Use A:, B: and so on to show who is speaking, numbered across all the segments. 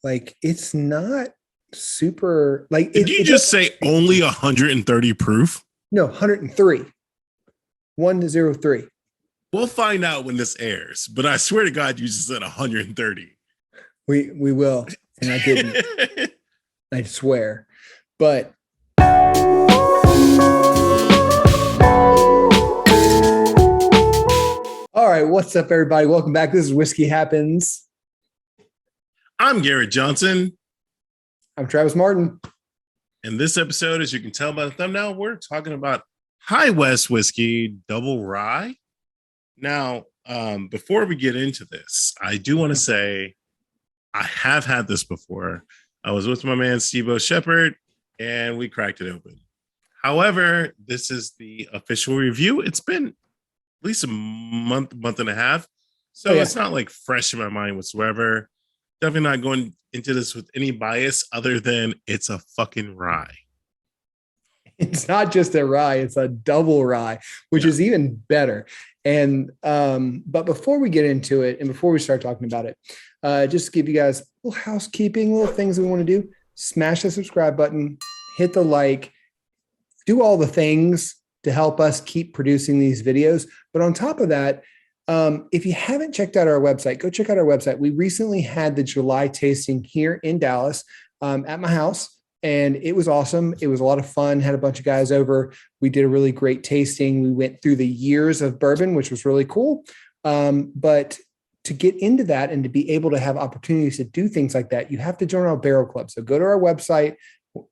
A: Like it's not super like
B: Did you just say only 130 proof?
A: No, 103. 103.
B: We'll find out when this airs, but I swear to God, you just said 130.
A: We will, and I didn't. I swear. But all right, what's up, everybody? Welcome back. This is Whiskey Happens.
B: I'm Garrett Johnson.
A: I'm Travis Martin.
B: In this episode, as you can tell by the thumbnail, we're talking about High West whiskey double rye. Now, before we get into this, I do want to say I have had this before. I was with my man Steve Shepherd, and we cracked it open. However, this is the official review. It's been at least a month and a half, so It's not like fresh in my mind whatsoever. Definitely not going into this with any bias other than it's a fucking rye.
A: It's not just a rye, it's a double rye, which is even better. And but before we get into it and before we start talking about it, just to give you guys a little housekeeping, little things we want to do. Smash the subscribe button, hit the like, do all the things to help us keep producing these videos. But on top of that, if you haven't checked out our website, go check out our website. We recently had the July tasting here in Dallas at my house. And it was awesome. It was a lot of fun. Had a bunch of guys over. We did a really great tasting. We went through the years of bourbon, which was really cool. But to get into that and to be able to have opportunities to do things like that, you have to join our barrel club. So go to our website.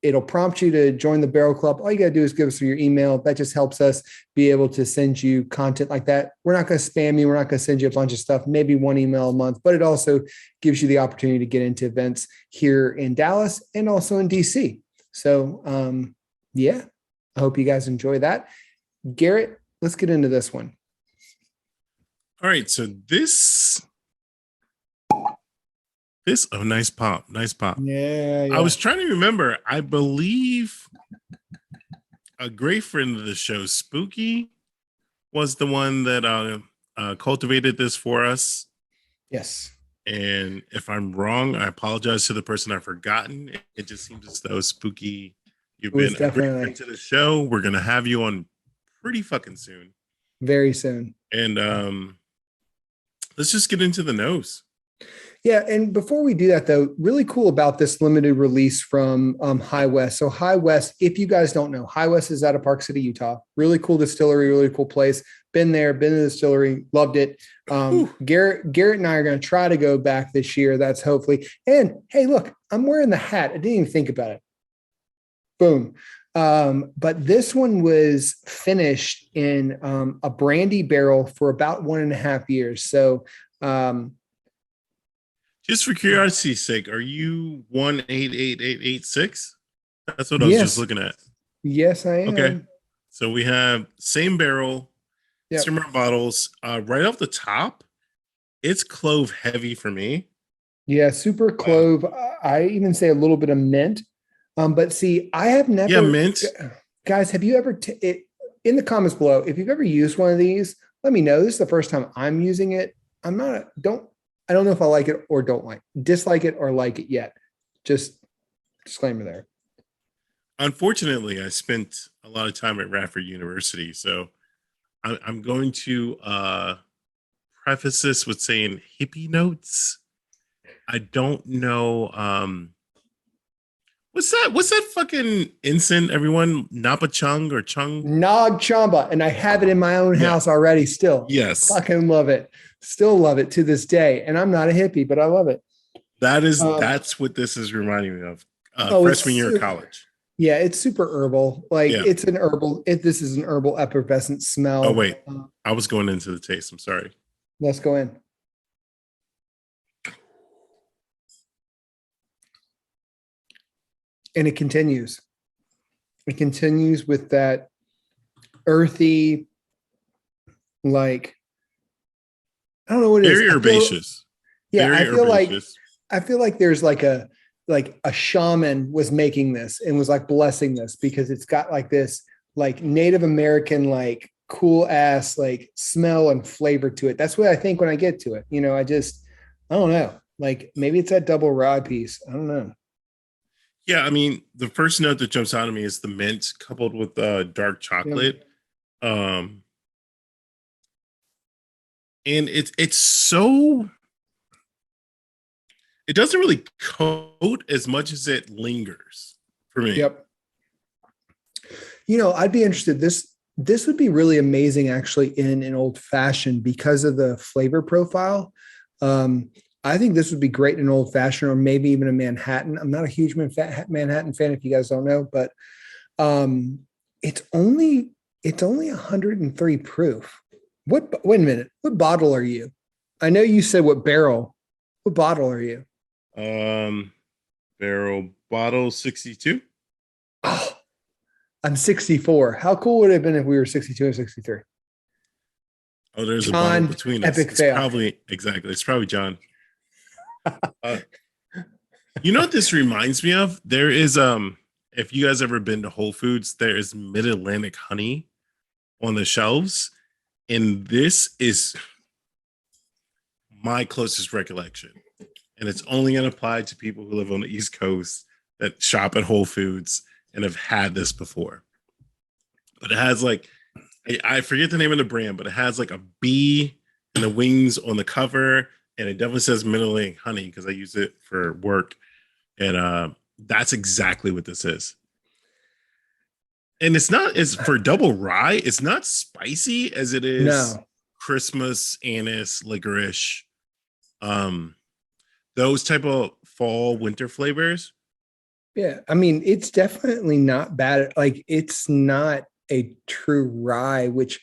A: It'll prompt you to join the barrel club. All you got to do is give us your email. That just helps us be able to send you content like that. We're not going to spam you. We're not going to send you a bunch of stuff, maybe one email a month, but it also gives you the opportunity to get into events here in Dallas and also in DC. So, I hope you guys enjoy that. Garrett, let's get into this one.
B: All right. So this, nice pop.
A: Yeah.
B: I was trying to remember. I believe a great friend of the show, Spooky, was the one that cultivated this for us.
A: Yes.
B: And if I'm wrong, I apologize to the person I've forgotten. It just seems as though Spooky, you've been a great friend to the show. We're gonna have you on pretty fucking soon.
A: Very soon.
B: And let's just get into the nose.
A: Yeah, and before we do that, though, really cool about this limited release from High West. So High West, if you guys don't know, High West is out of Park City, Utah. Really cool distillery, really cool place. Been there, been in the distillery, loved it. Garrett and I are going to try to go back this year. That's hopefully. And hey, look, I'm wearing the hat. I didn't even think about it. Boom. But this one was finished in a brandy barrel for about 1.5 years. So
B: just for curiosity's sake, are you 1888886? That's what I was just looking at.
A: Yes, I am.
B: Okay. So we have same barrel, similar bottles. Right off the top, it's clove heavy for me.
A: Yeah, super clove. I even say a little bit of mint. But see, I have never.
B: Yeah, mint.
A: Guys, have you ever in the comments below? If you've ever used one of these, let me know. This is the first time I'm using it. I don't know if I like it or dislike it or like it yet. Just disclaimer there.
B: Unfortunately, I spent a lot of time at Radford University, so I'm going to preface this with saying hippie notes. I don't know. What's that fucking incense, everyone? Napa Chung or Chung?
A: Nag Chamba. And I have it in my own house already still.
B: Yes.
A: Fucking love it. Still love it to this day. And I'm not a hippie, but I love it.
B: That's what this is reminding me of. Freshman year of college.
A: Yeah, it's super herbal. It's an herbal. This is an herbal effervescent smell.
B: Oh, wait. I was going into the taste. I'm sorry.
A: Let's go in. And it continues. It continues with that earthy, like, I don't know what it is.
B: Very herbaceous.
A: I feel like there's like a shaman was making this and was like blessing this because it's got like this like Native American, like cool ass, like smell and flavor to it. That's what I think when I get to it. I don't know. Like maybe it's that double rye piece. I don't know.
B: Yeah, I mean, the first note that jumps out at me is the mint coupled with dark
A: Yeah.
B: chocolate. Um, and it's so it doesn't really coat as much as it lingers for me.
A: Yep. I'd be interested. This would be really amazing actually in an old fashioned because of the flavor profile. Um, I think this would be great in an old fashioned or maybe even a Manhattan. I'm not a huge Manhattan fan if you guys don't know, but um, it's only 103 proof. Wait a minute. What bottle are you? I know you said what barrel. What bottle are you?
B: Um, Barrel bottle 62.
A: Oh, I'm 64. How cool would it have been if we were 62 and 63?
B: Oh, there's a bottle
A: John,
B: between us.
A: epic
B: It's
A: fail.
B: probably exactly. It's probably John. Uh, you know what this reminds me of? There is if you guys ever been to Whole Foods, there is Mid-Atlantic honey on the shelves, and this is my closest recollection. And it's only going to apply to people who live on the East Coast that shop at Whole Foods and have had this before. But it has like I forget the name of the brand, but it has like a bee and the wings on the cover, and it definitely says Mid-Atlantic honey because I use it for work, and that's exactly what this is. And it's for double rye. It's not spicy as it is
A: No.
B: Christmas, anise, licorice, um, those type of fall winter flavors.
A: Yeah. I mean, it's definitely not bad. Like, it's not a true rye, which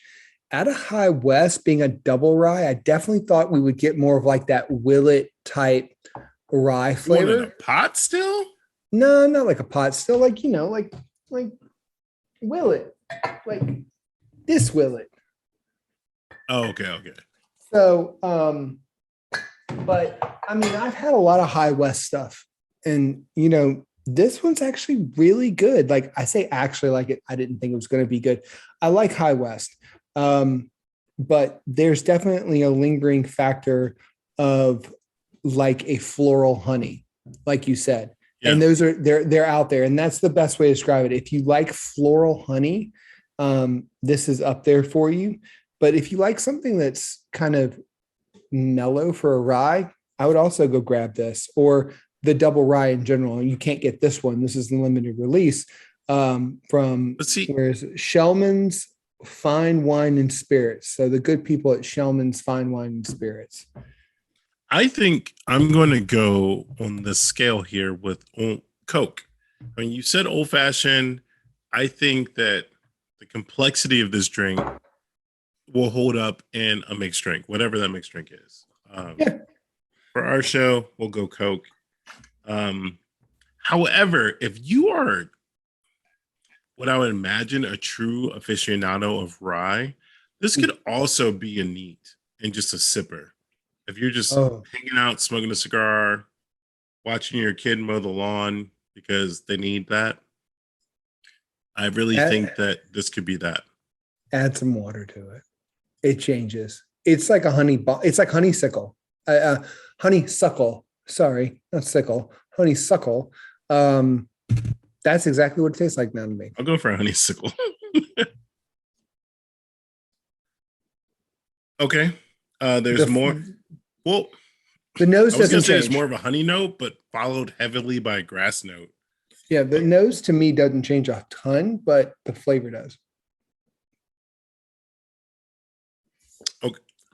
A: at a high west being a double rye, I definitely thought we would get more of like that willet type rye
B: You want it in
A: flavor.
B: a pot still?
A: No, not like a pot, still like, like willet, like this willet.
B: Oh, okay.
A: So, but I mean, I've had a lot of high west stuff, and this one's actually really good. Like I say, actually like it. I didn't think it was going to be good. I like high west, but there's definitely a lingering factor of like a floral honey, like you said.
B: Yeah.
A: And those are they're out there, and that's the best way to describe it. If you like floral honey, this is up there for you. But if you like something that's kind of mellow for a rye, I would also go grab this or the double rye in general. You can't get this one. This is the limited release from
B: Let's see.
A: whereas Shellman's Fine Wine and Spirits. So the good people at Shellman's Fine Wine and Spirits.
B: I think I'm going to go on the scale here with Coke. I mean, you said old fashioned. I think that the complexity of this drink will hold up in a mixed drink, whatever that mixed drink is.
A: Yeah.
B: For our show, we'll go Coke. However, if you are what I would imagine a true aficionado of rye, this could also be a neat and just a sipper. If you're just hanging out, smoking a cigar, watching your kid mow the lawn because they need that, I really think that this could be that.
A: Add some water to it. It changes. It's like a it's like honeysuckle. Honeysuckle. Sorry, not sickle. Honeysuckle. That's exactly what it tastes like now to me.
B: I'll go for a honeysuckle. Okay. There's more. Well,
A: the nose
B: I was
A: doesn't
B: say
A: change.
B: it's more of a honey note, but followed heavily by a grass note.
A: Yeah, the nose to me doesn't change a ton, but the flavor does.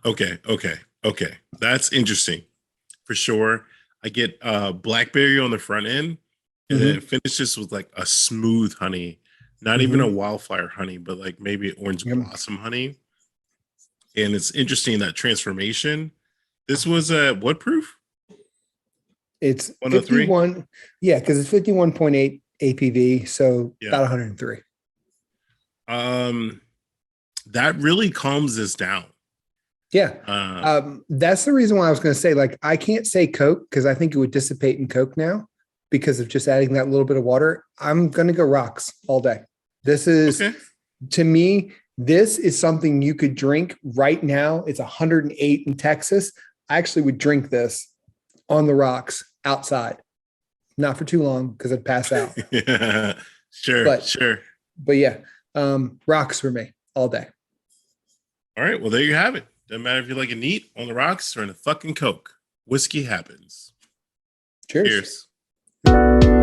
B: Okay. That's interesting. For sure. I get blackberry on the front end, and then it finishes with like a smooth honey, not even a wildflower honey, but like maybe orange blossom honey. And it's interesting that transformation. This was what proof?
A: It's 51. Yeah, because it's 51.8 APV, so about 103.
B: That really calms this down.
A: Yeah. That's the reason why I was going to say, like, I can't say Coke because I think it would dissipate in Coke now because of just adding that little bit of water. I'm going to go rocks all day. This is, to me, this is something you could drink right now. It's 108 in Texas. I actually would drink this on the rocks outside. Not for too long because I'd pass out.
B: Yeah, sure,
A: But-
B: sure.
A: But yeah, rocks for me all day.
B: All right, well, there you have it. Doesn't matter if you like it neat, on the rocks, or in a fucking Coke. Whiskey happens.
A: Cheers.
B: Cheers.